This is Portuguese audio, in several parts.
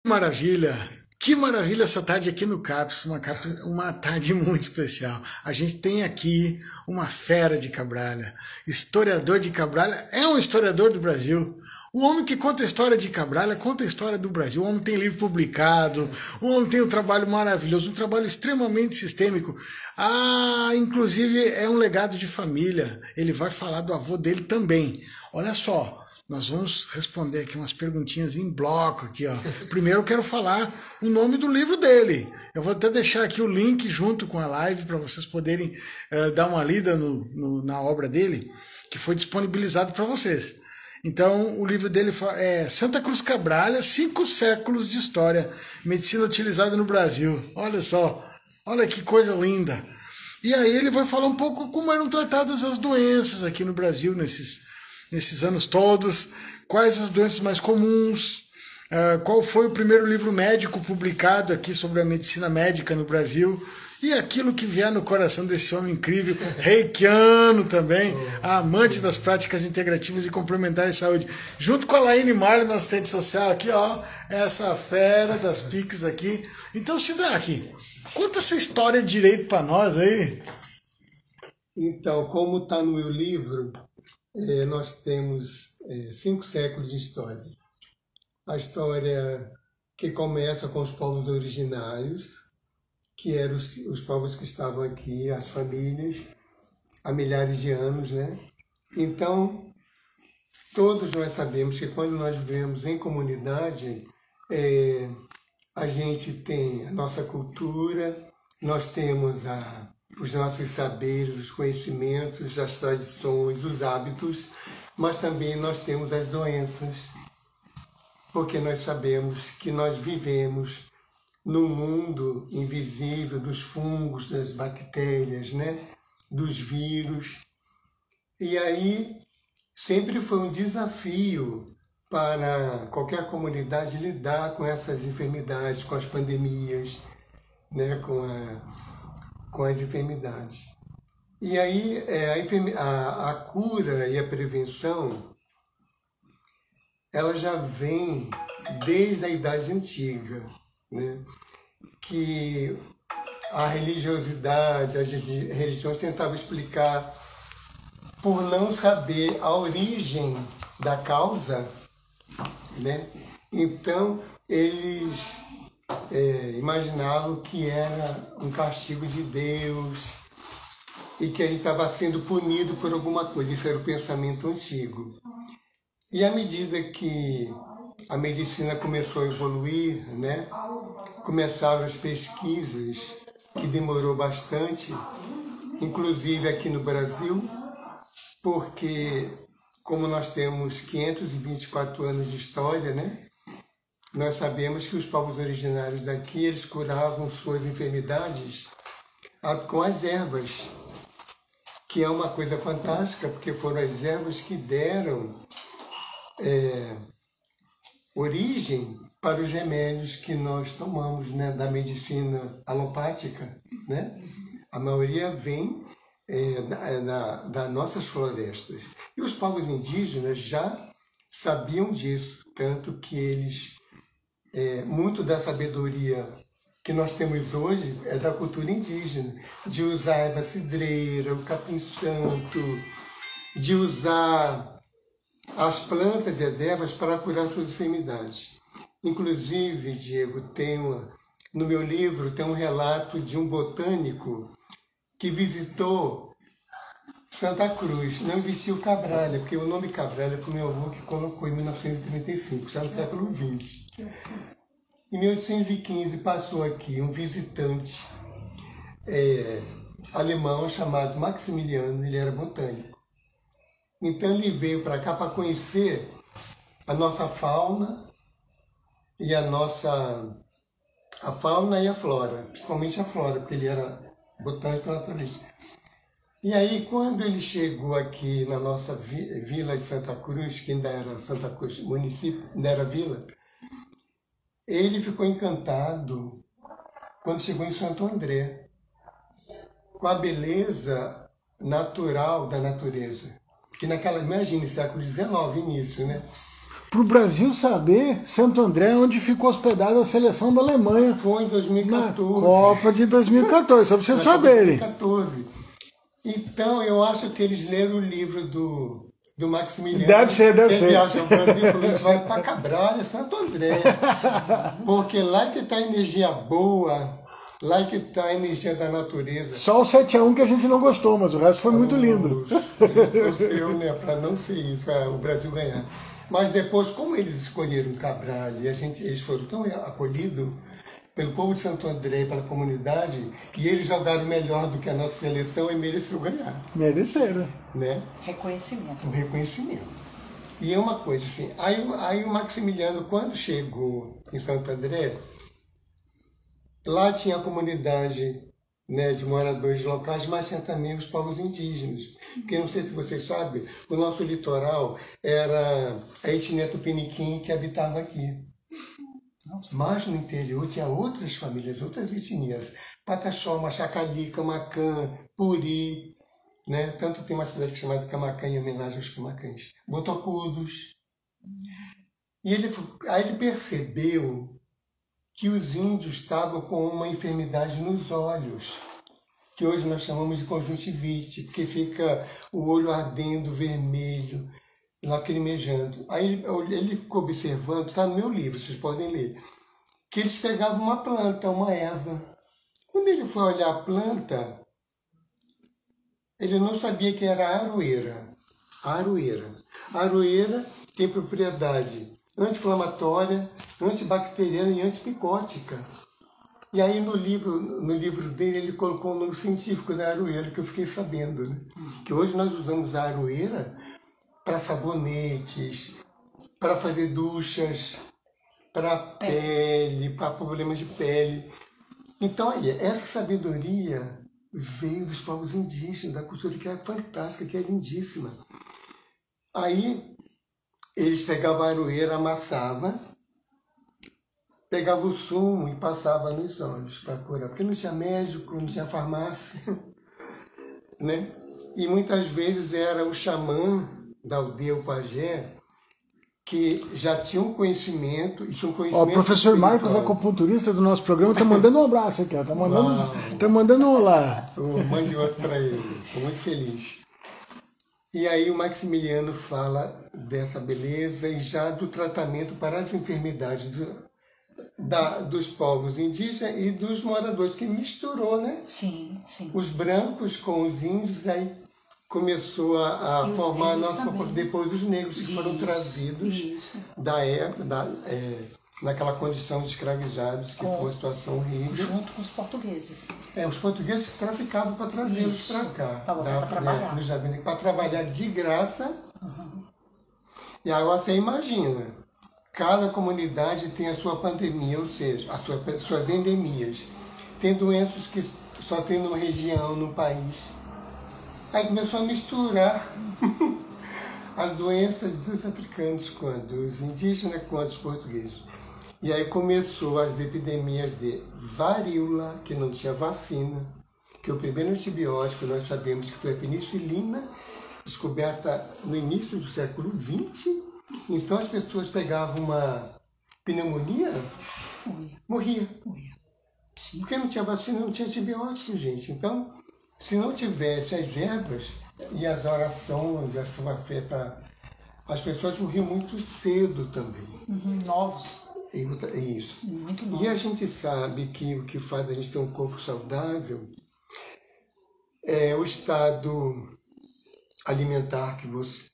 Maravilha! Que maravilha essa tarde aqui no CAPS, uma tarde muito especial. A gente tem aqui uma fera de Cabralha, historiador de Cabralha, é um historiador do Brasil. O homem que conta a história de Cabralha conta a história do Brasil. O homem tem livro publicado, o homem tem um trabalho maravilhoso, um trabalho extremamente sistêmico. Inclusive é um legado de família. Ele vai falar do avô dele também. Olha só. Nós vamos responder aqui umas perguntinhas em bloco aqui, ó. Primeiro eu quero falar o nome do livro dele. Eu vou até deixar aqui o link junto com a live para vocês poderem dar uma lida na obra dele, que foi disponibilizado para vocês. Então, o livro dele é Santa Cruz Cabralha, 5 séculos de história, medicina utilizada no Brasil. Olha só, olha que coisa linda. E aí ele vai falar um pouco como eram tratadas as doenças aqui no Brasil nesses anos todos, quais as doenças mais comuns, qual foi o primeiro livro médico publicado aqui sobre a medicina médica no Brasil, e aquilo que vier no coração desse homem incrível, reikiano também, amante das práticas integrativas e complementares de saúde, junto com a Laine Marley, nossa assistente social aqui, ó, essa fera das piques aqui. Então, Sidraque, conta essa história direito para nós aí. Então, como está no meu livro, nós temos 5 séculos de história. A história que começa com os povos originários, que eram os povos que estavam aqui, as famílias, há milhares de anos, né? Então, todos nós sabemos que quando nós vivemos em comunidade, a gente tem a nossa cultura, nós temos os nossos saberes, os conhecimentos, as tradições, os hábitos, mas também nós temos as doenças, porque nós sabemos que nós vivemos no mundo invisível dos fungos, das bactérias, né? Dos vírus. E aí sempre foi um desafio para qualquer comunidade lidar com essas enfermidades, com as pandemias, né? com as enfermidades. E aí a cura e a prevenção, ela já vem desde a Idade Antiga, né? Que a religiosidade, as religiões tentavam explicar, por não saber a origem da causa, né? Então eles imaginavam que era um castigo de Deus e que a gente estava sendo punido por alguma coisa. Isso era o pensamento antigo. E à medida que a medicina começou a evoluir, né, começaram as pesquisas, que demorou bastante, inclusive aqui no Brasil, porque como nós temos 524 anos de história, né, nós sabemos que os povos originários daqui, eles curavam suas enfermidades com as ervas, que é uma coisa fantástica, porque foram as ervas que deram origem para os remédios que nós tomamos, né, da medicina alopática, né? A maioria vem das nossas florestas. E os povos indígenas já sabiam disso, tanto que eles muito da sabedoria que nós temos hoje é da cultura indígena, de usar a erva cidreira, o capim-santo, de usar as plantas e as ervas para curar suas enfermidades. Inclusive, Diego, no meu livro tem um relato de um botânico que visitou Santa Cruz, não vestiu Cabralha, porque o nome Cabralha foi meu avô que colocou em 1935, já no século XX. Em 1815 passou aqui um visitante alemão chamado Maximiliano, ele era botânico. Então ele veio para cá para conhecer a nossa fauna e a fauna e a flora, principalmente a flora, porque ele era botânico naturalista. E aí, quando ele chegou aqui na nossa vila de Santa Cruz, que ainda era Santa Cruz, município, ainda era vila, ele ficou encantado quando chegou em Santo André, com a beleza natural da natureza. Que naquela, imagine, século XIX, início, né? Para o Brasil saber, Santo André é onde ficou hospedada a seleção da Alemanha. Foi em 2014. Na Copa de 2014, só para vocês saberem. 2014. Então, eu acho que eles leram o livro do Maximiliano. Deve ser. Ele viaja ao Brasil, a gente vai para Cabralha, Santo André. Porque lá que está a energia boa, lá que está a energia da natureza. Só o 7-1 que a gente não gostou, mas o resto foi muito lindo. Torceu, né, para não ser isso, o Brasil ganhar. Mas depois, como eles escolheram Cabral e eles foram tão acolhidos pelo povo de Santo André, pela comunidade, que eles jogaram melhor do que a nossa seleção e mereceram ganhar. Mereceram. Né? Reconhecimento. Um reconhecimento. E é uma coisa assim, aí o Maximiliano, quando chegou em Santo André, lá tinha a comunidade, né, de moradores locais, mas tinha também os povos indígenas. Porque, não sei se vocês sabem, o nosso litoral era a etnia tupiniquim que habitava aqui. Mas no interior tinha outras famílias, outras etnias. Pataxó, Machacali, Camacã, Puri, né? Tanto tem uma cidade chamada Camacã em homenagem aos camacães. Botocudos. E aí ele percebeu que os índios estavam com uma enfermidade nos olhos, que hoje nós chamamos de conjuntivite, porque fica o olho ardendo, vermelho, lacrimejando. Aí ele ficou observando, está no meu livro, vocês podem ler, que eles pegavam uma planta, uma erva. Quando ele foi olhar a planta, ele não sabia que era aroeira. A aroeira tem propriedade anti-inflamatória, antibacteriana e antipicótica. E aí no livro dele ele colocou o nome científico da aroeira, que eu fiquei sabendo, né? Que hoje nós usamos a aroeira para sabonetes, para fazer duchas, para pele, para problemas de pele. Então aí, essa sabedoria veio dos povos indígenas, da cultura que é fantástica, que é lindíssima. Aí eles pegavam a aroeira, amassavam, pegavam o sumo e passavam nos olhos para curar, porque não tinha médico, não tinha farmácia, né? E muitas vezes era o xamã da aldeia, o pajé, que já tinha um conhecimento, e tinha um conhecimento. Ó, o professor Marcos, acupunturista do nosso programa, está mandando um abraço aqui, ó. Tá mandando um olá. Eu mande outro para ele, estou muito feliz. E aí o Maximiliano fala dessa beleza e já do tratamento para as enfermidades dos povos indígenas e dos moradores, que misturou, né? Sim. Os brancos com os índios, aí começou a formar depois os negros, que foram trazidos da época, naquela condição de escravizados, que foi uma situação horrível. Junto com os portugueses. Os portugueses que traficavam para trazê-los para cá. Para trabalhar de graça. Uhum. E agora você imagina, cada comunidade tem a sua pandemia, ou seja, suas endemias. Tem doenças que só tem numa região, num país. Aí começou a misturar as doenças dos africanos, dos indígenas, com os portugueses. E aí começou as epidemias de varíola, que não tinha vacina, que o primeiro antibiótico nós sabemos que foi a penicilina, descoberta no início do século XX. Então as pessoas pegavam uma pneumonia, morria. Sim. Porque não tinha vacina, não tinha antibiótico, gente. Então, se não tivesse as ervas e as orações, a sua fé, as pessoas morriam muito cedo também. Novos. Isso. Muito novos. E a gente sabe que o que faz a gente ter um corpo saudável é o estado alimentar que você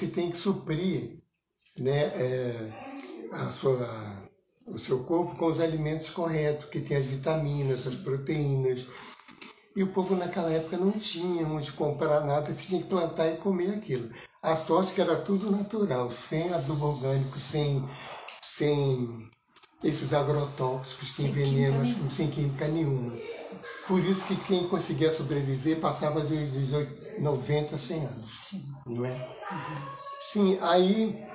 tem que suprir, né, o seu corpo com os alimentos corretos, que tem as vitaminas, as proteínas. E o povo naquela época não tinha onde comprar nada, tinha que plantar e comer aquilo. A sorte que era tudo natural, sem adubo orgânico, sem esses agrotóxicos que envenenam, sem química nenhuma. Por isso que quem conseguia sobreviver passava dos 90 a 100 anos. Sim. Não é? Sim, aí...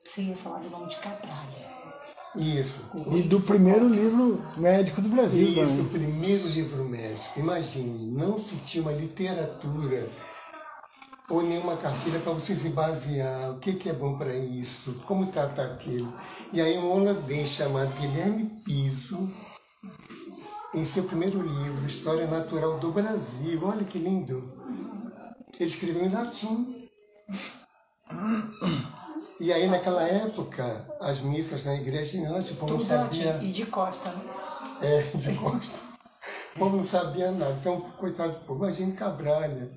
Você ia falar do nome de Cabralha. Isso. E do primeiro livro médico do Brasil Isso, também. o primeiro livro médico. Imagine, não se tinha uma literatura ou nenhuma cartilha para você se basear. O que é bom para isso? Como tratar aquilo? E aí um holandês chamado Guilherme Piso, em seu primeiro livro, História Natural do Brasil, olha que lindo, ele escreveu em latim. E aí, naquela época, as missas na igreja, o povo não Tudo sabia... latim. E de costa, né? de costa. O povo não sabia nada. Então, coitado do povo. Imagine Cabralha.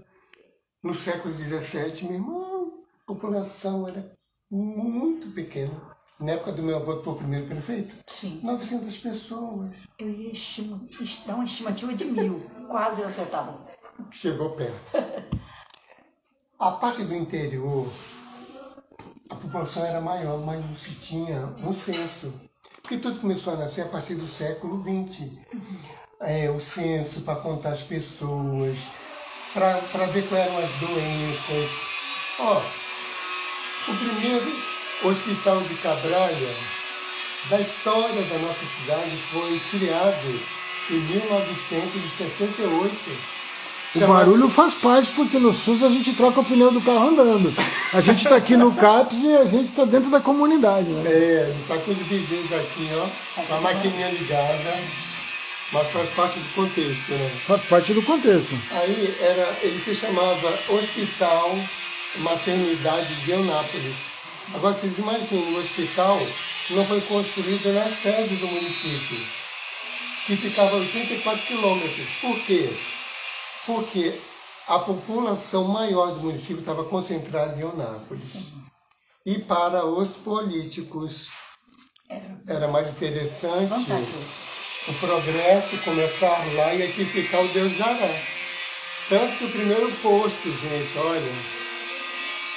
No século XVII, meu irmão, a população era muito pequena. Na época do meu avô, que foi o primeiro prefeito, Sim. 900 pessoas. Eu ia dar uma estimativa de 1000. Quase eu acertava. Chegou perto. A parte do interior, a população era maior, mas não se tinha um censo. Porque tudo começou a nascer a partir do século XX. O censo para contar as pessoas, para ver quais eram as doenças. O primeiro hospital de Cabralha da história da nossa cidade foi criado em 1968. O barulho faz parte, porque no SUS a gente troca o pneu do carro andando. A gente está aqui no CAPS e a gente está dentro da comunidade, né? Está com os vizinhos aqui, a maquininha ligada, mas faz parte do contexto, né? Faz parte do contexto. Aí ele se chamava Hospital Maternidade de Eunápolis. Agora vocês imaginem, o hospital não foi construído na sede do município, que ficava a 84 quilômetros. Por quê? Porque a população maior do município estava concentrada em Eunápolis. E para os políticos era mais interessante o progresso começar lá e aqui ficar o Deus dará. Tanto que o primeiro posto, gente, olha,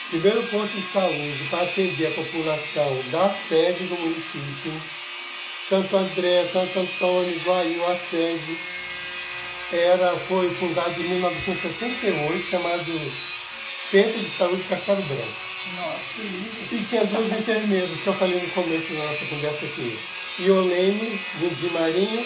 primeiro posto de saúde para atender a população da sede do município, Santo André, Santo Antônio, Guaíu, a sede, foi fundado em 1978, chamado Centro de Saúde Castelo Branco. Nossa, que lindo. E tinha duas enfermeiras, que eu falei no começo da nossa conversa aqui. Iolene de Marinho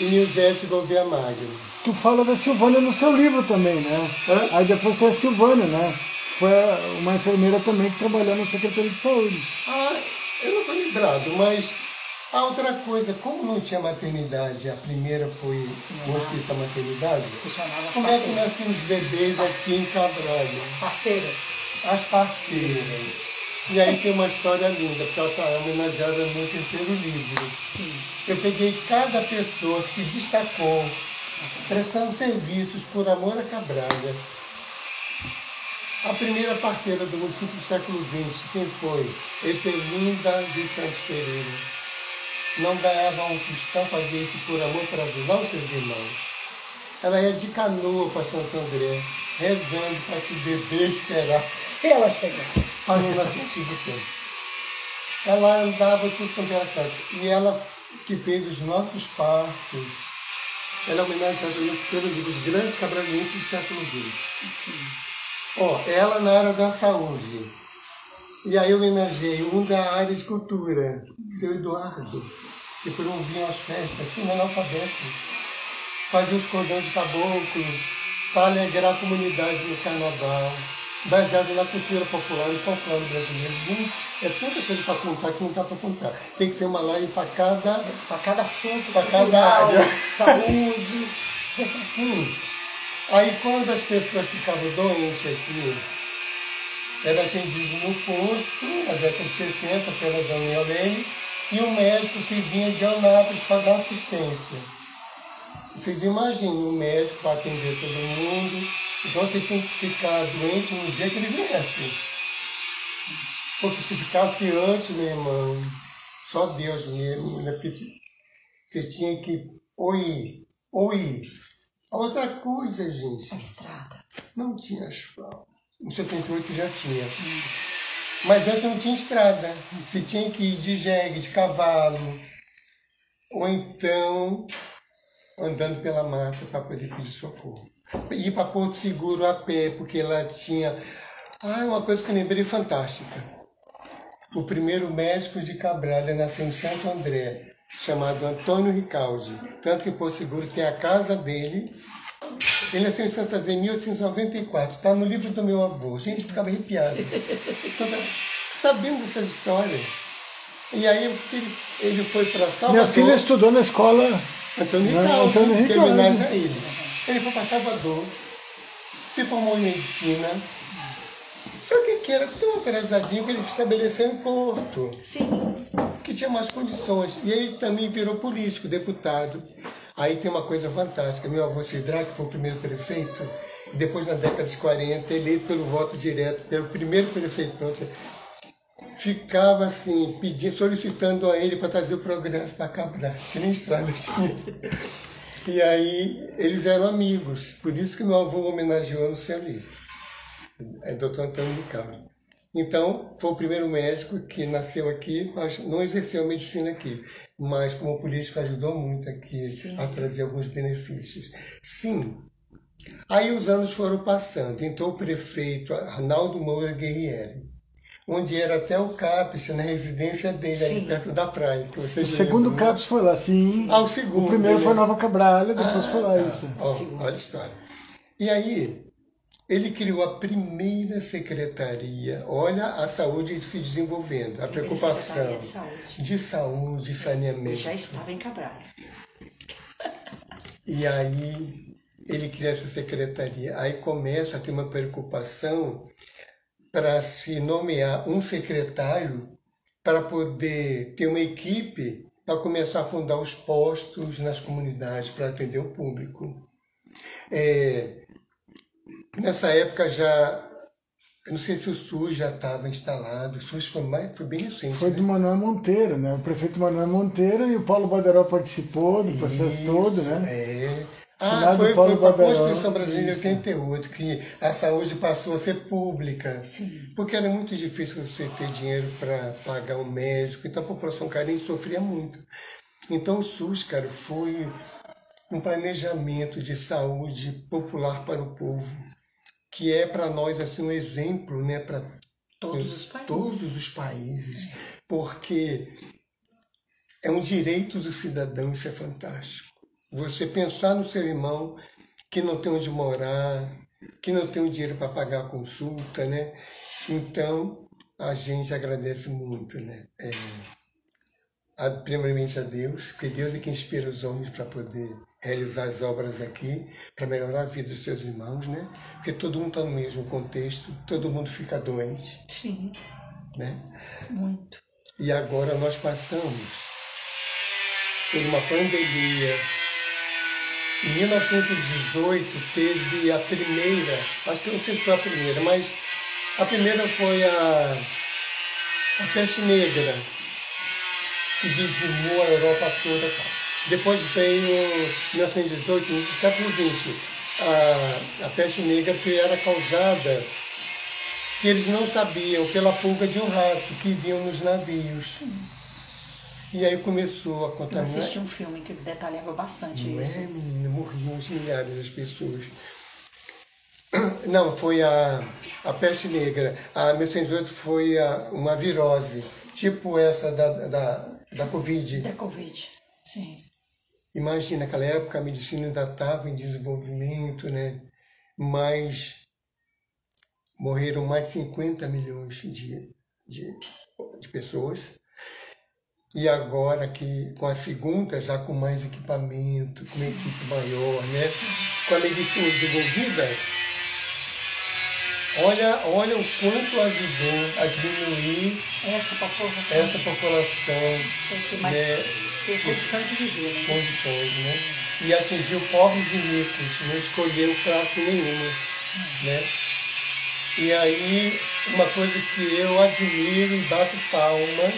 e Nilzete Gouveia Magno. Tu fala da Silvânia no seu livro também, né? Aí depois tem a Silvânia, né? Foi uma enfermeira também que trabalhou na Secretaria de Saúde. Eu não estou lembrado, mas a outra coisa, como não tinha maternidade, a primeira foi o Hospital Maternidade, como é que nasciam os bebês aqui em Cabralha? Parteiras. As parteiras. E aí tem uma história linda, porque ela está homenageada no meu terceiro livro. Eu peguei cada pessoa que se destacou, prestando serviços por amor a Cabralha. A primeira parteira do município do século XX, quem foi? Etelinda de Santos Pereira. Não ganhava um cristão, fazia isso por amor para ajudar os seus irmãos. Ela ia de canoa para Santo André, rezando para que o bebê esperasse. Ela chegava. Para não nascer do tempo. Ela andava tudo quanto era canto. E ela que fez os nossos partos. Ela é homenageada pelo livro Os Grandes Cabralienses do século XX. Ela na área da saúde. E aí eu homenageei um da área de cultura, seu Eduardo, que promovia as festas, assim, analfabeto. Fazia os cordões de caboclo para alegrar a comunidade no carnaval, baseado na cultura popular e folclore brasileiro. É tanta coisa para contar que não dá para contar. Tem que ser uma live para cada assunto, para cada área. Saúde. Sim. Aí quando as pessoas ficavam doentes aqui, era atendido no posto, na década de 60, pela dona Eulene, e um médico que vinha de Eunápolis para dar assistência. Vocês imaginam um médico para atender todo mundo, então você tinha que ficar doente no dia que ele viesse. Porque se ficasse antes, meu irmão, só Deus mesmo, né? Porque você tinha que ou ir. Outra coisa, gente. A estrada. Não tinha asfalto. Em 78 já tinha. Mas antes não tinha estrada. Você tinha que ir de jegue, de cavalo. Ou então andando pela mata para poder pedir socorro. Ir para Porto Seguro a pé, porque lá tinha... uma coisa que eu lembrei fantástica. O primeiro médico de Cabralha nasceu em Santo André, chamado Antônio Ricaldi. Tanto que Porto Seguro tem a casa dele. Ele nasceu em Santo André em 1894. Está no livro do meu avô. A gente ficava arrepiado. Sabendo dessas histórias. E aí ele foi para Salvador. Minha filha estudou na escola Antônio Ricaldi, que é homenagem a ele. Ele foi para Salvador, se formou em medicina. Só que era tão atrasadinho que ele se estabeleceu em Porto. Sim. Que tinha mais condições. E ele também virou político, deputado. Aí tem uma coisa fantástica. Meu avô Cidrá, que foi o primeiro prefeito, depois, na década de 40, eleito pelo voto direto, pelo primeiro prefeito, ficava assim, pedindo, solicitando a ele para trazer o progresso para Cabral, que nem estrada tinha. E aí eles eram amigos, por isso que meu avô homenageou no seu livro, é Dr. Antônio Ricaldi. Então, foi o primeiro médico que nasceu aqui, mas não exerceu medicina aqui, mas como político ajudou muito aqui. Sim. A trazer alguns benefícios. Sim. Aí os anos foram passando, então o prefeito Arnaldo Moura Guerrieri, onde era até o CAPES, na residência dele, ali perto da praia. Que o segundo CAPES foi lá, sim. Ah, o segundo. O primeiro foi Nova Cabralha, depois foi lá isso. Olha a história. E aí, ele criou a primeira secretaria, olha a saúde se desenvolvendo, a preocupação de saúde, saneamento. Já estava em Cabralha. E aí, ele cria essa secretaria. Aí começa a ter uma preocupação para se nomear um secretário para poder ter uma equipe para começar a fundar os postos nas comunidades para atender o público. Nessa época já, eu não sei se o SUS já estava instalado, o SUS foi bem recente. Foi do Manuel Monteiro, né? O prefeito Manuel Monteiro e o Paulo Badaró participou do processo todo, né? Foi com a Constituição Brasileira de 88 que a saúde passou a ser pública. Sim. Porque era muito difícil você ter dinheiro para pagar um médico, então a população carente sofria muito. Então o SUS, cara, foi um planejamento de saúde popular para o povo, que é para nós assim, um exemplo, né, para todos os países, porque é um direito do cidadão, isso é fantástico. Você pensar no seu irmão que não tem onde morar, que não tem o dinheiro para pagar a consulta, né? Então, a gente agradece muito, né? Primeiramente a Deus, porque Deus é quem inspira os homens para poder realizar as obras aqui, para melhorar a vida dos seus irmãos, né? Porque todo mundo está no mesmo contexto, todo mundo fica doente. Sim. Né? Muito. E agora nós passamos por uma pandemia. Em 1918 teve a primeira, acho que não sei se foi a primeira, mas a primeira foi a peste negra, que dizimou a Europa toda. Depois veio, em 1918, no século XX, a peste negra, que era causada, que eles não sabiam, pela pulga de um rato que vinham nos navios. E aí começou a contaminar. Eu assisti um filme que detalhava bastante isso. Morriam milhares de pessoas. Não, foi a peste negra. A 1918 foi uma virose, tipo essa da Covid. Da Covid, sim. Imagina, naquela época a medicina ainda estava em desenvolvimento, né? Mas morreram mais de 50 milhões de pessoas. E agora que com a segunda, já com mais equipamento, com uma equipe maior, né? Com a medicina desenvolvida, olha o quanto ajudou a diminuir essa população, ter condição de viver, né? Condições, né? E atingiu pobres e ricos, não escolheu classe nenhuma, né? E aí, uma coisa que eu admiro e bato palma,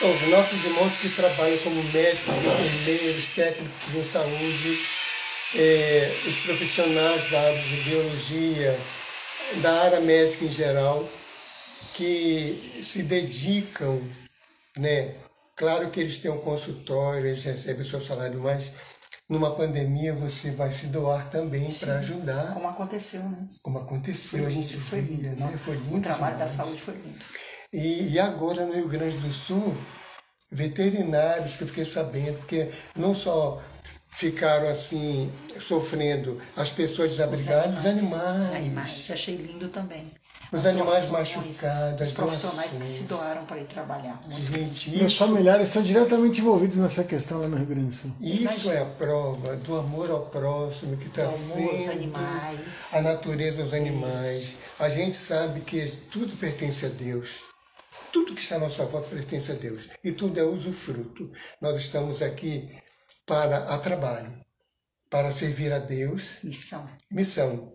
os nossos irmãos que trabalham como médicos, enfermeiros, técnicos em saúde, os profissionais da área de biologia, da área médica em geral, que se dedicam, né? Claro que eles têm um consultório, eles recebem o seu salário, mas numa pandemia você vai se doar também para ajudar. Como aconteceu, né? Como aconteceu, a gente Foi lindo, né? Foi lindo. O trabalho da demais. saúde foi lindo. E agora no Rio Grande do Sul, veterinários que eu fiquei sabendo, porque não só ficaram assim, sofrendo as pessoas desabrigadas, os animais. Os animais, eu achei lindo também. Os animais machucados, os profissionais que se doaram para ir trabalhar. Gente, Meus familiares estão diretamente envolvidos nessa questão lá no Rio Grande do Sul. Isso é a prova do amor ao próximo que está sendo, animais. a natureza aos animais. A gente sabe que tudo pertence a Deus. Tudo que está à nossa volta pertence a Deus. E tudo é usufruto. Nós estamos aqui para a trabalho, para servir a Deus. Missão.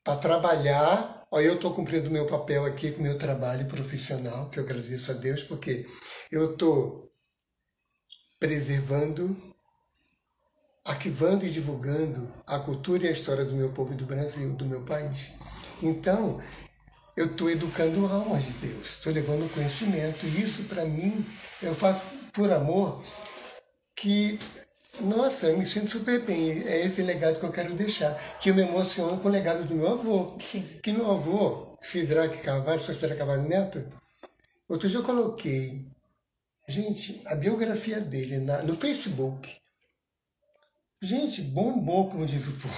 Para trabalhar. Olha, eu estou cumprindo o meu papel aqui com o meu trabalho profissional, que eu agradeço a Deus, porque eu estou preservando, arquivando e divulgando a cultura e a história do meu povo e do Brasil, do meu país. Então, eu estou educando almas de Deus, estou levando conhecimento. E isso, para mim, eu faço por amor, que, nossa, eu me sinto super bem. É esse legado que eu quero deixar, que eu me emociono com o legado do meu avô. Sim. Que meu avô, Sidraque Carvalho, Sidraque Carvalho Neto, outro dia eu coloquei, gente, a biografia dele no Facebook. Gente, bombou, como diz o povo.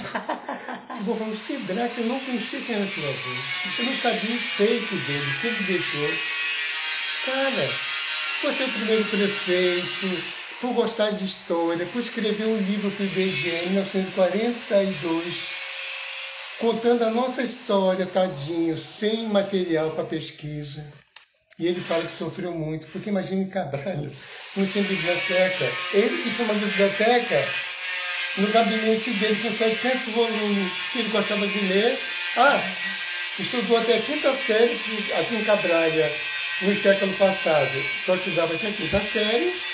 O povo falou, Sidraque, eu não conhecia quem era teu avô. Eu não sabia o feito dele, o que ele deixou. Cara, você é o primeiro prefeito, por gostar de história, por escrever um livro para o IBGE em 1942, contando a nossa história, tadinho, sem material para pesquisa. E ele fala que sofreu muito, porque imagina em Cabralha, não tinha biblioteca. Ele que tinha uma biblioteca no gabinete dele com 700 volumes que ele gostava de ler. Estudou até a 5ª série aqui em Cabralha, no século passado. Só estudava até a 5ª série.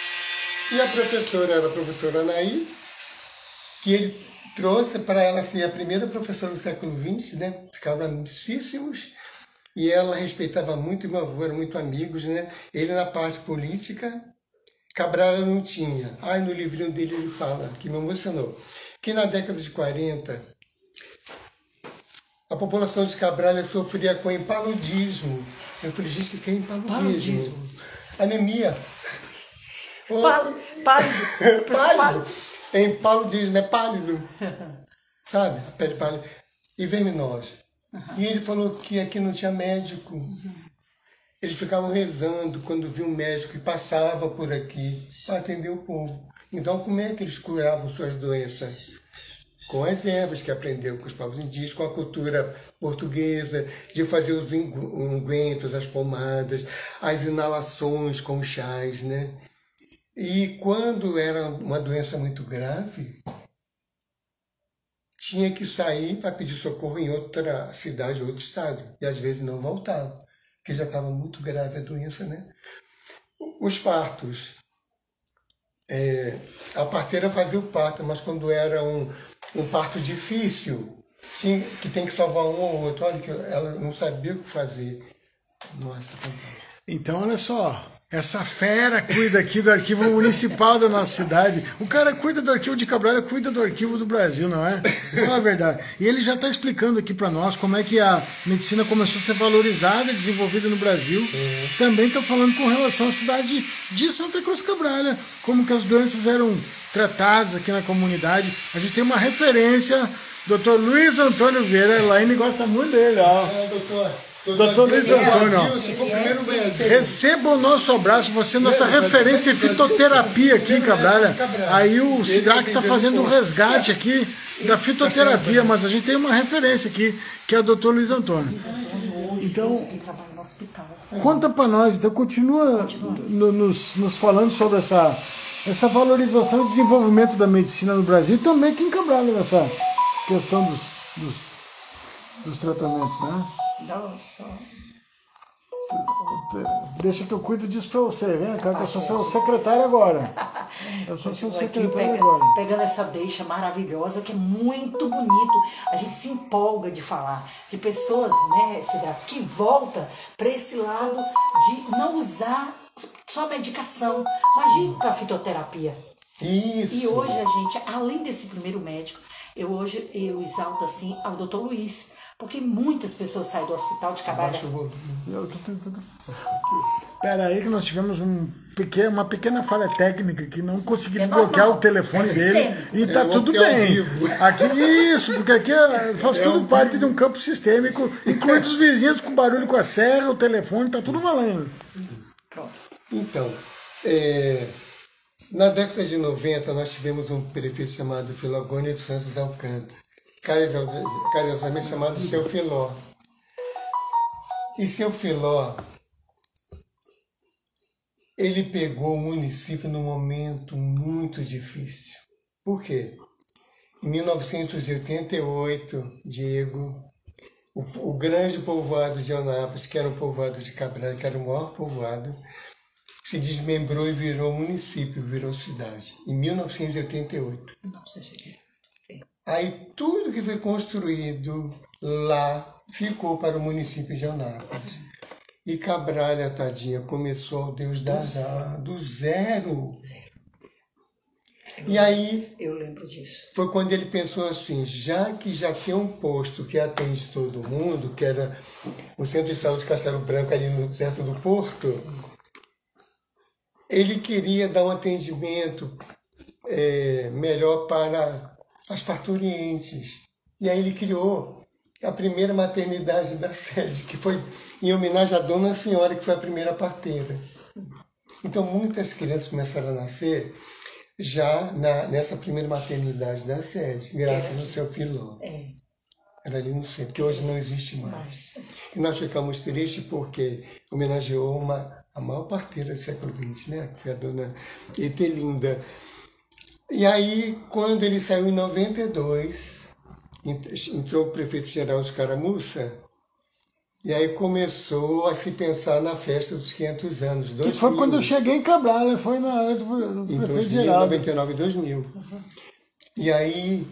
E a professora era a professora Anaís, que ele trouxe para ela ser a primeira professora do século XX, né? Ficaram amicíssimos. E ela respeitava muito, e meu avô eram muito amigos, né? Ele na parte política, Cabral não tinha. No livrinho dele ele fala, que me emocionou, que na década de 40, a população de Cabral sofria com empaludismo. Eu falei, gente, o que é empaludismo? Anemia. Pálido. Empaludismo, é pálido. Sabe? A pele pálida. E verminose. E ele falou que aqui não tinha médico. Eles ficavam rezando quando viam um médico e passava por aqui para atender o povo. Então, como é que eles curavam suas doenças? Com as ervas que aprendeu com os povos indígenas, com a cultura portuguesa, de fazer os ungüentos, as pomadas, as inalações com chás, né? E quando era uma doença muito grave, tinha que sair para pedir socorro em outra cidade, outro estado. E às vezes não voltava, porque já estava muito grave a doença, né? Os partos. A parteira fazia o parto, mas quando era um parto difícil, que tem que salvar um ou outro, olha que ela não sabia o que fazer. Nossa, então, olha só, essa fera cuida aqui do arquivo municipal da nossa cidade. O cara cuida do arquivo de Cabral, cuida do arquivo do Brasil, não é? Fala a verdade. E ele já está explicando aqui para nós como é que a medicina começou a ser valorizada, desenvolvida no Brasil. Também está falando com relação à cidade de Santa Cruz Cabral, como que as doenças eram tratadas aqui na comunidade. A gente tem uma referência, Dr. Luiz Antônio Vieira, a Elaine gosta muito dele, ó. Doutor Luiz Antônio, receba o nosso abraço, você é nossa referência em fitoterapia aqui em Cabral. Aí o Sidraque está fazendo um resgate aqui da fitoterapia, mas a gente tem uma referência aqui, que é o doutor Luiz Antônio. Então, conta para nós, então continua nos falando sobre essa valorização e desenvolvimento da medicina no Brasil e também aqui em Cabral, nessa questão dos tratamentos, né? Nossa. Deixa que eu cuido disso pra você, vem cá, que eu sou seu secretário agora. Eu sou seu secretário agora. Pegando essa deixa maravilhosa, que é muito bonito. A gente se empolga de falar. De pessoas, né, que volta para esse lado de não usar só medicação. Imagina para a fitoterapia. Isso. E hoje a gente, além desse primeiro médico, eu exalto assim ao doutor Luiz, porque muitas pessoas saem do hospital de Cabralha. Eu tô tentando. Espera aí que nós tivemos uma pequena falha técnica que não consegui desbloquear o telefone dele e tá tudo bem. Aqui isso, porque aqui faz tudo parte de um campo sistêmico, incluindo os vizinhos com barulho com a serra, o telefone, tá tudo valendo. Pronto. Então, na década de 90 nós tivemos um prefeito chamado Filogônio dos Santos Alcântara, carinhosamente chamado Seu Filó. E Seu Filó, ele pegou o município num momento muito difícil. Por quê? Em 1988, Diego, o grande povoado de Eunápolis, que era o povoado de Cabralha, que era o maior povoado, se desmembrou e virou município, virou cidade, em 1988. Aí tudo que foi construído lá ficou para o município de Eunápolis. E Cabralha, tadinha, começou ao Deus do zero. E aí, eu lembro disso. Foi quando ele pensou assim, já que já tem um posto que atende todo mundo, que era o Centro de Saúde Castelo Branco, ali perto do Porto, ele queria dar um atendimento melhor para as parturientes. E aí ele criou a primeira maternidade da sede, que foi em homenagem à Dona Senhora, que foi a primeira parteira. Então, muitas crianças começaram a nascer já nessa primeira maternidade da sede, graças ao Seu Filó. Era ali no centro, que hoje não existe mais. E nós ficamos tristes porque homenageou a maior parteira do século XX, né? Que foi a Dona Etelinda. E aí, quando ele saiu em 92, entrou o prefeito geral de Caramuça, e aí começou a se pensar na festa dos 500 anos. 2000. Que foi quando eu cheguei em Cabralha, foi na hora do prefeito geral. Em 99 e 2000. E aí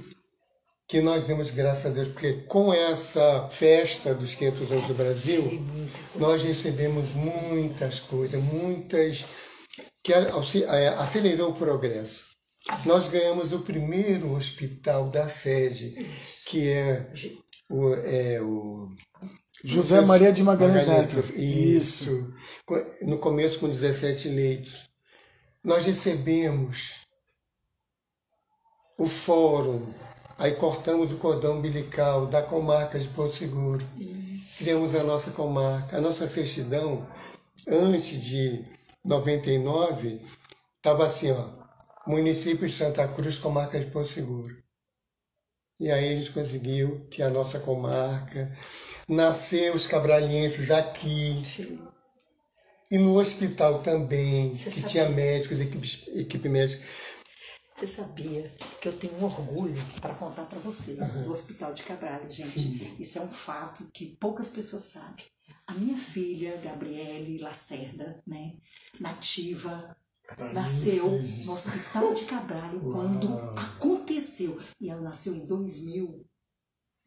que nós demos graças a Deus, porque com essa festa dos 500 anos do Brasil, nós recebemos muitas coisas, que acelerou o progresso. Nós ganhamos o primeiro hospital da sede, que é o José Maria de Magalhães Neto. Isso. No começo com 17 leitos. Nós recebemos o fórum, aí cortamos o cordão umbilical da comarca de Porto Seguro. Criamos a nossa comarca. A nossa certidão, antes de 99, estava assim, município de Santa Cruz, comarca de Porto Seguro. E aí a gente conseguiu ter a nossa comarca. Nasceu os cabralienses aqui. E no hospital também, que tinha médicos, equipe médica. Você sabia que eu tenho um orgulho para contar para você do Hospital de Cabralha, gente? Isso é um fato que poucas pessoas sabem. A minha filha, Gabriele Lacerda, né, nativa, nasceu no Hospital de Cabralha quando aconteceu. E ela nasceu em 2000.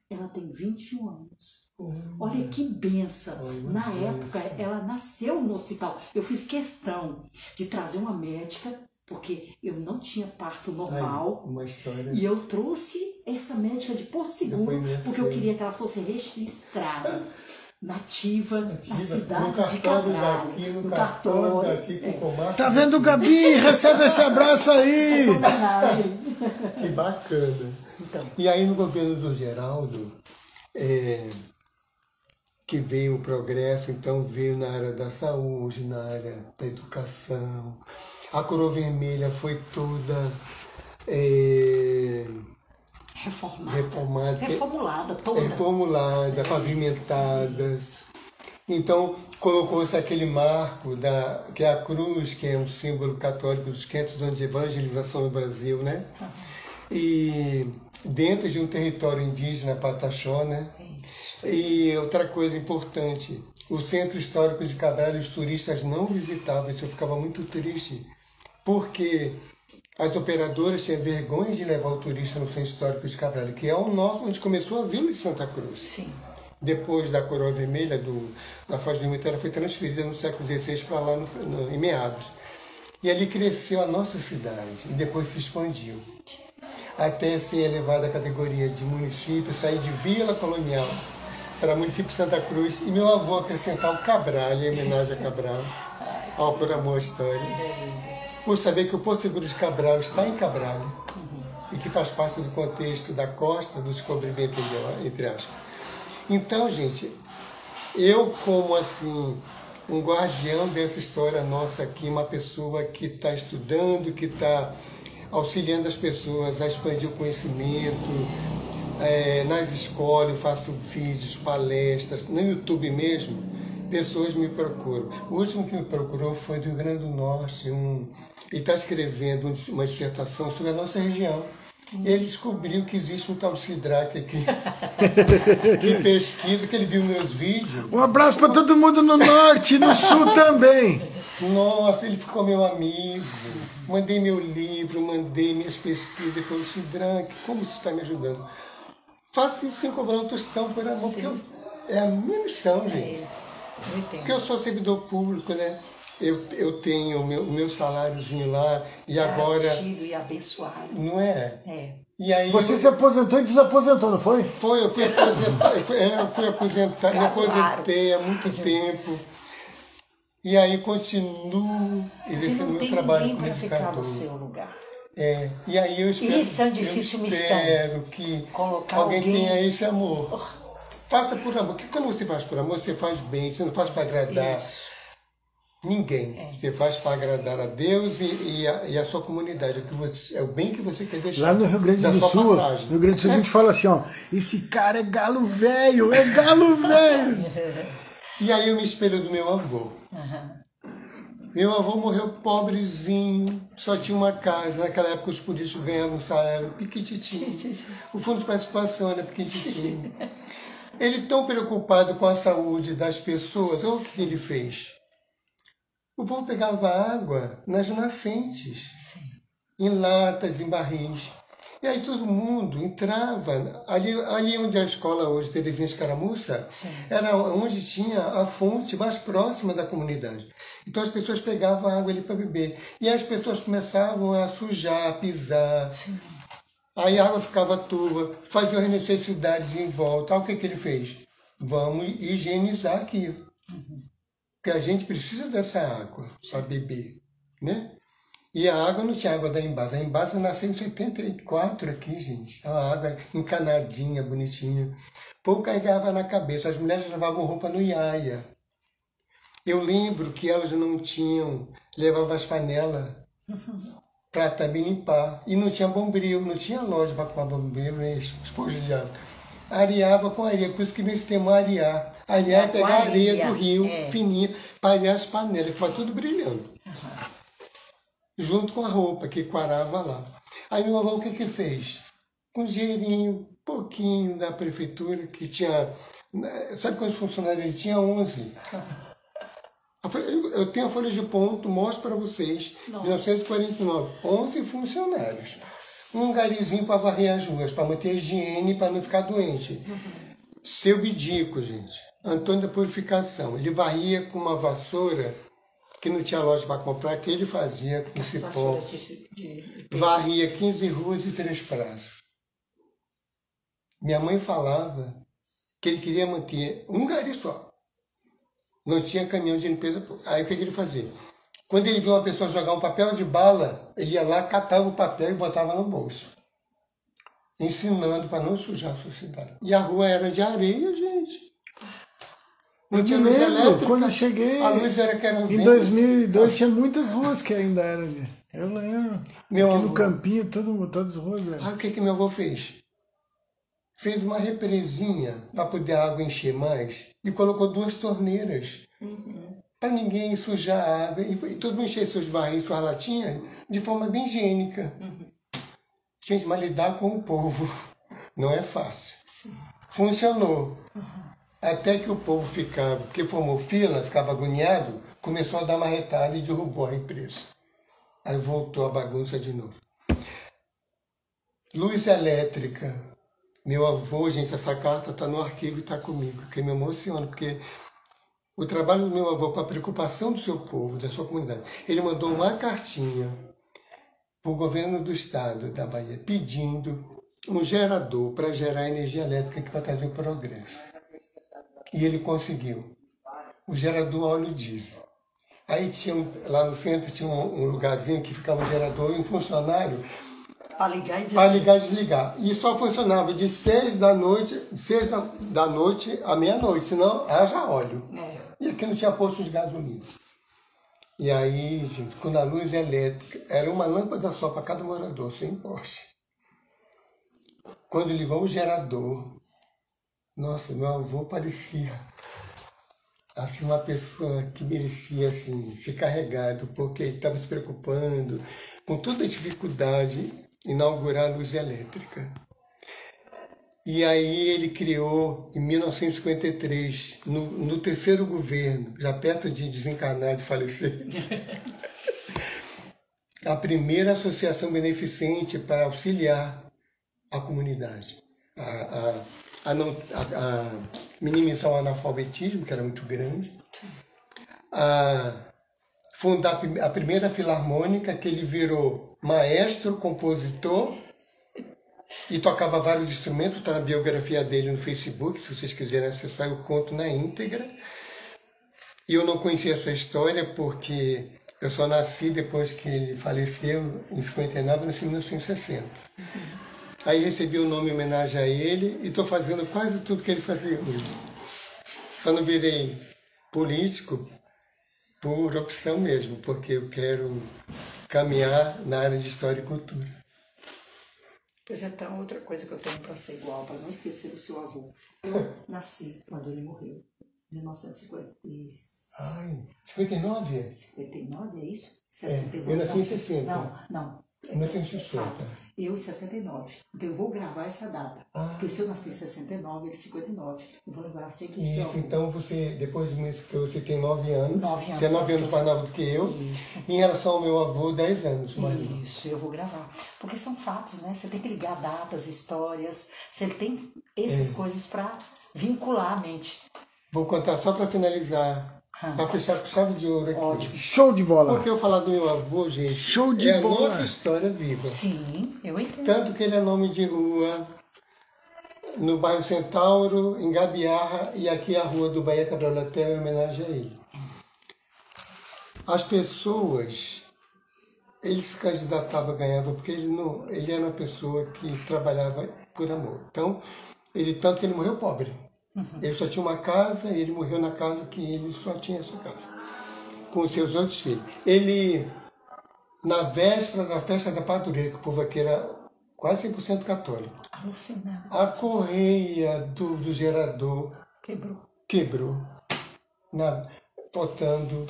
Ela tem 21 anos. Olha que benção. Na época, ela nasceu no hospital. Eu fiz questão de trazer uma médica, porque eu não tinha parto normal. Uma história. E eu trouxe essa médica de Porto Seguro, porque eu queria que ela fosse registrada. Nativa, na cidade de Cabralha. No cartório daqui, com comarca. Tá vendo, Gabi? Recebe esse abraço aí. Essa homenagem. Que bacana. Então. E aí no governo do Geraldo, que veio o progresso, então veio na área da saúde, na área da educação. A Coroa Vermelha foi toda reformulada, pavimentadas. Então, colocou-se aquele marco, que é a cruz, que é um símbolo católico dos 500 anos de evangelização no Brasil, né? E dentro de um território indígena, Pataxó, né? E outra coisa importante, o Centro Histórico de Cabralha, os turistas não visitavam, isso eu ficava muito triste, porque as operadoras tinham vergonha de levar o turista no Centro Histórico de Cabralha, que é o nosso, onde começou a Vila de Santa Cruz. Sim. Depois da Coroa Vermelha, da Foz do Rio, ela foi transferida no século XVI para lá, em meados. E ali cresceu a nossa cidade e depois se expandiu, até ser elevada à categoria de município, sair de Vila Colonial para município de Santa Cruz, e meu avô acrescentar o Cabral, em homenagem a Cabral, ao Por Amor à História, por saber que o Porto Seguro de Cabral está em Cabral e que faz parte do contexto da costa, do descobrimento, entre aspas. Então, gente, eu como assim, um guardião dessa história nossa aqui, uma pessoa que está estudando, que está auxiliando as pessoas a expandir o conhecimento, nas escolas eu faço vídeos, palestras, no YouTube mesmo, pessoas me procuram. O último que me procurou foi do Rio Grande do Norte, ele está escrevendo uma dissertação sobre a nossa região. E ele descobriu que existe um tal Sidraque aqui, que pesquisa, que ele viu meus vídeos. Um abraço para todo mundo no norte e no sul também. Nossa, ele ficou meu amigo. Mandei meu livro, mandei minhas pesquisas. Ele falou, Sidraque, como isso está me ajudando? Faço isso sem cobrar um tostão por amor, porque é a minha missão, gente. Porque eu sou servidor público, né? Eu tenho o meu saláriozinho lá e agora... Garantido e abençoado. Não é? É. E aí Você se aposentou e desaposentou, não foi? Foi, eu fui aposentar, me aposentei há muito tempo. E aí continuo exercendo meu trabalho como para ficar educador. no seu lugar. E aí eu espero, Isso é uma difícil espero que alguém tenha esse amor. Faça por amor. Porque quando você faz por amor, você faz bem, você não faz para agradar ninguém. Você faz para agradar a Deus e a sua comunidade. É o bem que você quer deixar. Lá no Rio Grande do Sul, no Rio Grande do Sul a gente fala assim, ó, esse cara é galo velho, é galo velho. E aí eu me espelho do meu avô. Meu avô morreu pobrezinho, só tinha uma casa. Naquela época os políticos ganhavam um salário piquititinho. O fundo de participação era piquititinho. Ele tão preocupado com a saúde das pessoas, olha o que ele fez. O povo pegava água nas nascentes, em latas, em barris. E aí todo mundo entrava. Ali onde a escola hoje, Terezinha Escaramuça, era onde tinha a fonte mais próxima da comunidade. Então as pessoas pegavam água ali para beber. E aí as pessoas começavam a sujar, a pisar. Aí a água ficava turva, faziam as necessidades em volta. Aí o que ele fez? Vamos higienizar aqui. Porque a gente precisa dessa água para beber, né? E a água não tinha água da Embasa. A Embasa nasceu em 74 aqui, gente. A água encanadinha, bonitinha. O povo carregava na cabeça. As mulheres lavavam roupa no Iaia. Eu lembro que elas não tinham, levavam as panelas para também limpar. E não tinha bombril, não tinha loja para comprar bombril, nem esponja de água. Areava com areia, por isso que nesse tema arear. Arear é pegar areia do rio, fininha, para arear as panelas, que vai tudo brilhando. Junto com a roupa que quarava lá. Aí meu avô o que fez? Com dinheirinho, pouquinho da prefeitura, que tinha... Sabe quantos funcionários ele tinha? 11. Eu tenho a folha de ponto, mostro para vocês. 1949, 11 funcionários. Um garizinho para varrer as ruas, para manter a higiene, para não ficar doente. Seu Bidico, gente. Antônio da Purificação. Ele varria com uma vassoura que não tinha loja para comprar, que ele fazia com cipó. Varria 15 ruas e 3 praças. Minha mãe falava que ele queria manter um gari só. Não tinha caminhão de limpeza. Aí o que ele fazia? Quando ele viu uma pessoa jogar um papel de bala, ele ia lá, catava o papel e botava no bolso. Ensinando para não sujar a sociedade. E a rua era de areia, gente. Eu me lembro, quando eu cheguei, a luz era querosene. Em 2002 tinha muitas ruas que ainda eram ali. Eu lembro. Aqui no Campinho, todas as ruas eram. Ah, o que meu avô fez? Fez uma represinha para poder a água encher mais e colocou 2 torneiras. Para ninguém sujar a água e todo mundo encher seus barris, suas latinhas de forma bem higiênica. Gente, mas lidar com o povo não é fácil. Funcionou. Até que o povo ficava, porque formou fila, ficava agoniado, começou a dar marretada e derrubou a empresa. Aí voltou a bagunça de novo. Luz elétrica. Meu avô, gente, essa carta está no arquivo e está comigo, porque me emociona, porque o trabalho do meu avô com a preocupação do seu povo, da sua comunidade. Ele mandou uma cartinha para o governo do estado da Bahia pedindo um gerador para gerar energia elétrica que vai trazer o progresso. E ele conseguiu. O gerador a óleo diesel. Aí lá no centro tinha um lugarzinho que ficava um gerador e um funcionário para ligar e desligar. E só funcionava de 6 da noite à meia-noite, senão haja óleo. E aqui não tinha posto de gasolina. E aí, gente, quando a luz elétrica, era uma lâmpada só para cada morador, sem poste. Quando ligou o gerador, nossa, meu avô parecia assim, uma pessoa que merecia assim, ser carregado, porque ele estava se preocupando com toda a dificuldade inaugurar a luz elétrica. E aí ele criou, em 1953, no terceiro governo, já perto de desencarnar, de falecer, a primeira associação beneficente para auxiliar a comunidade, a minimizar o analfabetismo, que era muito grande, a fundar a primeira filarmônica, que ele virou maestro, compositor e tocava vários instrumentos. Está na biografia dele no Facebook, se vocês quiserem acessar, eu conto na íntegra. E eu não conhecia essa história porque eu só nasci depois que ele faleceu, em 59, eu nasci em 1960. Aí recebi o nome em homenagem a ele e estou fazendo quase tudo que ele fazia hoje. Só não virei político por opção mesmo, porque eu quero caminhar na área de história e cultura. Pois então, outra coisa que eu tenho para ser igual, para não esquecer do seu avô. Eu nasci quando ele morreu, em 1956. Ai, 59? 59, é isso? 69. Eu nasci em 60. Não. 1960. Eu em 69. Então eu vou gravar essa data. Porque se eu nasci em 69, ele em 59. Eu vou levar sempre o seu avô. Então você, depois disso que você tem 9 anos. 9 anos. Que é 9 anos mais nova do que eu. Isso. Em relação ao meu avô, 10 anos. Isso, eu vou gravar. Porque são fatos, né? Você tem que ligar datas, histórias. Você tem essas coisas para vincular a mente. Vou contar só para finalizar. Para fechar com chave de ouro aqui. Ótimo. Show de bola. Porque eu falar do meu avô, gente, show de bola. A nossa história viva. Sim, eu entendo. Tanto que ele é nome de rua no bairro Centauro, em Gabiarra, e aqui a rua do Bahia Cabral Hotel em homenagem a ele. As pessoas, ele se candidatava, ganhava, porque ele era uma pessoa que trabalhava por amor. Então, tanto que ele morreu pobre. Ele só tinha uma casa e ele morreu na casa que ele só tinha essa casa, com os seus outros filhos. Ele, na véspera da festa da padroeira, que o povo aqui era quase 100% católico, alucinado, a correia do gerador quebrou, faltando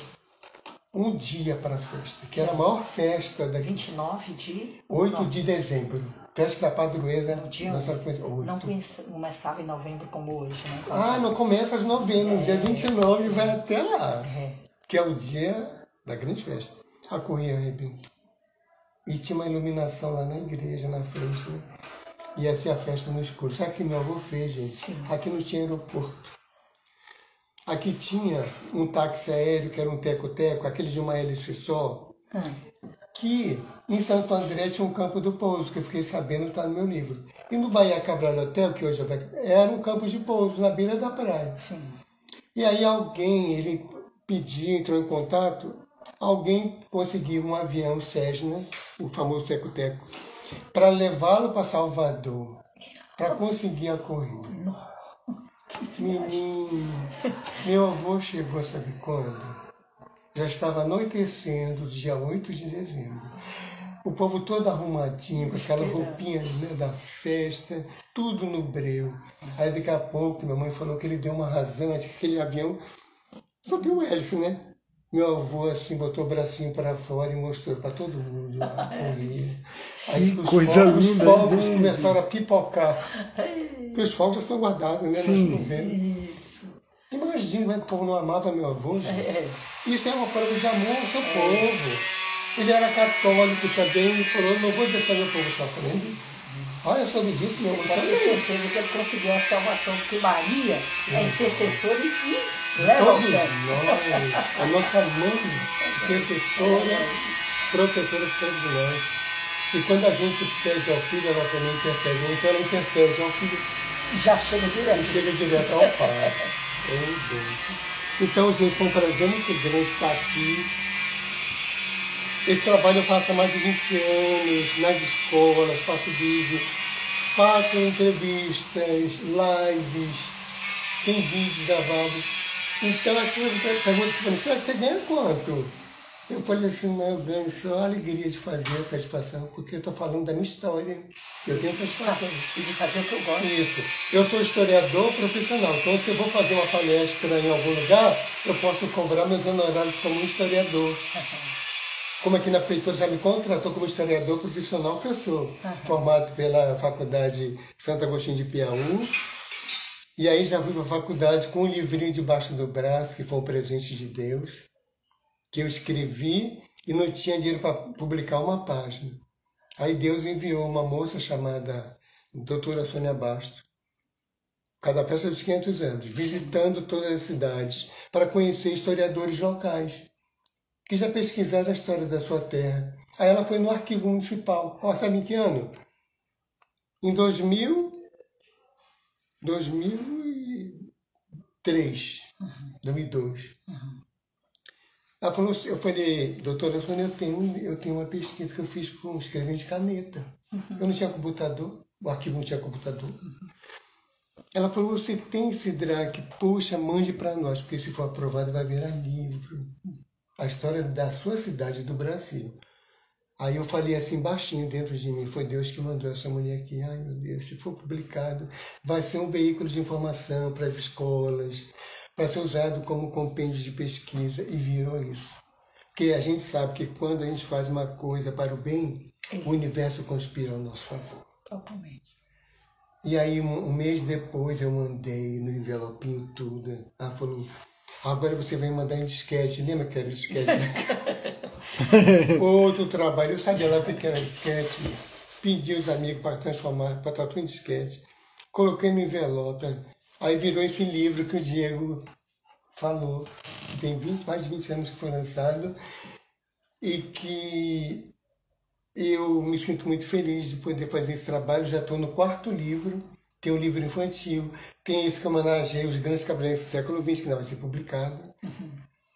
um dia para a festa, que era a maior festa da 29 de 8 de dezembro. Festa da padroeira. Não começava em novembro como hoje, né? Não começa em novembro, dia 29 vai até lá. Que é o dia da grande festa. A correia arrebentou. E tinha uma iluminação lá na igreja, na frente, né? Ia ser a festa no escuro. Sabe o que meu avô fez, gente? Sim. Aqui não tinha aeroporto. Aqui tinha um táxi aéreo, que era um teco-teco, aquele de uma hélice só. Que em Santo André tinha um campo do pouso, que eu fiquei sabendo, está no meu livro. E no Bahia Cabral Hotel, que hoje era um campo de pouso, na beira da praia. Sim. E aí ele pediu, entrou em contato, alguém conseguiu um avião Cessna, o famoso teco-teco, para levá-lo para Salvador, para conseguir a corrida. Menino, meu avô chegou, sabe quando? Já estava anoitecendo, dia 8 de dezembro. O povo todo arrumadinho, com aquelas roupinhas, né, da festa, tudo no breu. Aí daqui a pouco minha mãe falou que ele deu uma rasante, que aquele avião só tem um hélice, né? Meu avô assim botou o bracinho para fora e mostrou para todo mundo lá. Aí os fogos começaram a pipocar. Porque os fogos já estão guardados, né? Sim. Nós estamos vendo. Imagina, que o povo não amava meu avô, gente. Isso é uma prova de amor ao seu povo. Ele era católico também e falou, não vou deixar meu povo sofrendo. Olha, sobre isso, meu irmão. Pode ter certeza que ele conseguiu a salvação, porque Maria é intercessora e leva ao céu. A nossa mãe, intercessora, protetora de todos nós. E quando a gente pede ao filho, ela também intercede. Então ela intercede ao filho. Já chega direto. E chega direto ao Pai. Oh, Deus. Então, gente, foi um prazer muito grande estar aqui. Esse trabalho eu faço há mais de 20 anos, nas escolas, faço vídeo, faço entrevistas, lives, tem vídeos gravados. Então as pessoas perguntam, você ganha quanto? Eu falei assim, não, eu ganho só a alegria de fazer a satisfação, porque eu estou falando da minha história. Eu tenho satisfação. E de fazer o que eu gosto. Isso. Eu sou historiador profissional, então se eu vou fazer uma palestra em algum lugar, eu posso cobrar meus honorários como historiador. Como aqui na prefeitura já me contratou como historiador profissional, que eu sou formado pela Faculdade Santo Agostinho de Piauí. E aí já fui para a faculdade com um livrinho debaixo do braço, que foi um presente de Deus, que eu escrevi e não tinha dinheiro para publicar uma página. Aí Deus enviou uma moça chamada doutora Sônia Basto, cada festa dos 500 anos, visitando todas as cidades para conhecer historiadores locais que já pesquisaram a história da sua terra. Aí ela foi no arquivo municipal. Ó, sabe em que ano? Em 2003, 2002. Ela falou, eu falei, doutora Sônia, eu tenho uma pesquisa que eu fiz escrevendo de caneta. Eu não tinha computador, o arquivo não tinha computador. Ela falou, você tem esse DRAC, poxa, mande para nós, porque se for aprovado vai virar livro. A história da sua cidade, do Brasil. Aí eu falei assim, baixinho dentro de mim, foi Deus que mandou essa mulher aqui. Ai, meu Deus, se for publicado, vai ser um veículo de informação para as escolas, para ser usado como compêndio de pesquisa, e virou isso. Porque a gente sabe que quando a gente faz uma coisa para o bem, o universo conspira ao nosso favor. Totalmente. E aí, um mês depois, eu mandei no envelopinho tudo. Ela falou, agora você vai mandar em disquete. Lembra que era disquete? Outro trabalho. Eu sabia lá que era disquete. Pedi aos amigos para transformar, para estar tudo em disquete. Coloquei no envelope. Aí virou esse livro que o Diego falou. Tem mais de 20 anos que foi lançado. E que eu me sinto muito feliz de poder fazer esse trabalho. Já estou no 4º livro. Tem um livro infantil, tem esse que eu homenageei os grandes cabeleireiros do século XX, que não vai ser publicado.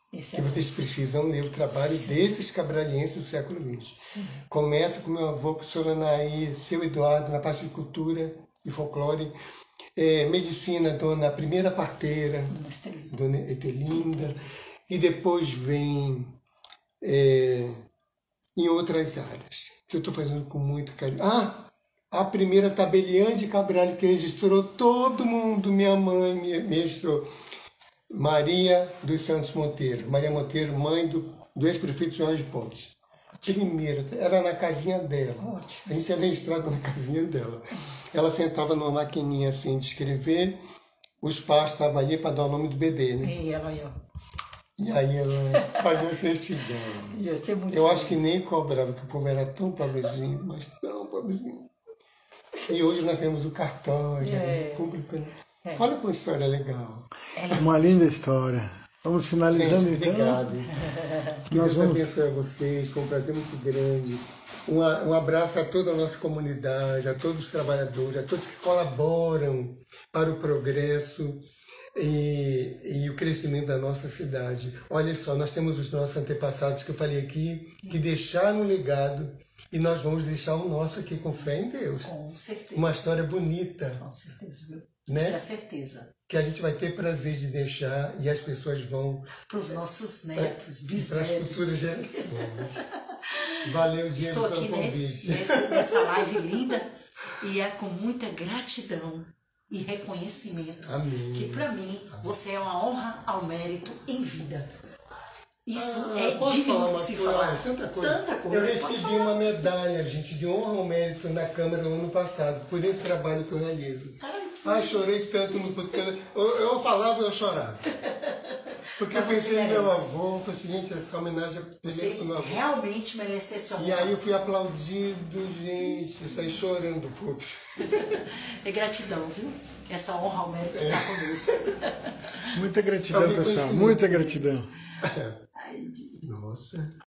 Que vocês precisam ler o trabalho desses cabralienses do século XX. Sim. Começa com meu avô, professor Anaí, seu Eduardo, na parte de cultura e folclore. Medicina, dona primeira parteira, dona Etelinda. E depois vem em outras áreas, que eu estou fazendo com muito carinho. A primeira tabeliã de Cabral, que registrou todo mundo, minha mãe me registrou. Maria dos Santos Monteiro. Maria Monteiro, mãe do ex-prefeito Jorge Pontes. Primeira, era na casinha dela. Ótimo. A gente era registrado na casinha dela. Ela sentava numa maquininha assim de escrever, os pais estavam ali para dar o nome do bebê, né? E ela ia. E aí ela fazia certidão. Ia ser muito Eu acho que nem cobrava, porque o povo era tão pobrezinho, mas tão pobrezinho. E hoje nós temos o cartório, o público. Né? Olha que história legal. Uma linda história. Vamos finalizando, gente, então. Obrigado. Que Nós Deus vamos... abençoe a vocês, foi um prazer muito grande. Um abraço a toda a nossa comunidade, a todos os trabalhadores, a todos que colaboram para o progresso e o crescimento da nossa cidade. Olha só, nós temos os nossos antepassados que eu falei aqui, que deixaram um legado, e nós vamos deixar o nosso aqui com fé em Deus. Com certeza. Uma história bonita. Com certeza, viu? Né? Isso é certeza. Que a gente vai ter prazer de deixar e as pessoas vão... Para os nossos netos, Para as bisnetos. futuras gerações. Valeu, Diego, Estou pelo aqui convite. nessa live linda e é com muita gratidão e reconhecimento. Amém. Que para mim você é uma honra ao mérito em vida. Isso é posso divino falar uma se coisa? falar. Tanta coisa. Tanta coisa. Eu Pode recebi falar. uma medalha, gente, de honra ao mérito na Câmara no ano passado, por esse trabalho que eu realizo. Ai, chorei tanto, porque eu falava e eu chorava. Porque eu Mas você pensei no meu merece. avô, falei assim, gente, essa homenagem é Você pro meu avô. realmente merece esse E honra. aí eu fui aplaudido, gente, eu saí chorando do púlpito. É gratidão, viu? Essa honra ao mérito está conosco. Muita gratidão, Alguém pessoal. conhece Muita gratidão. Ai, Nossa.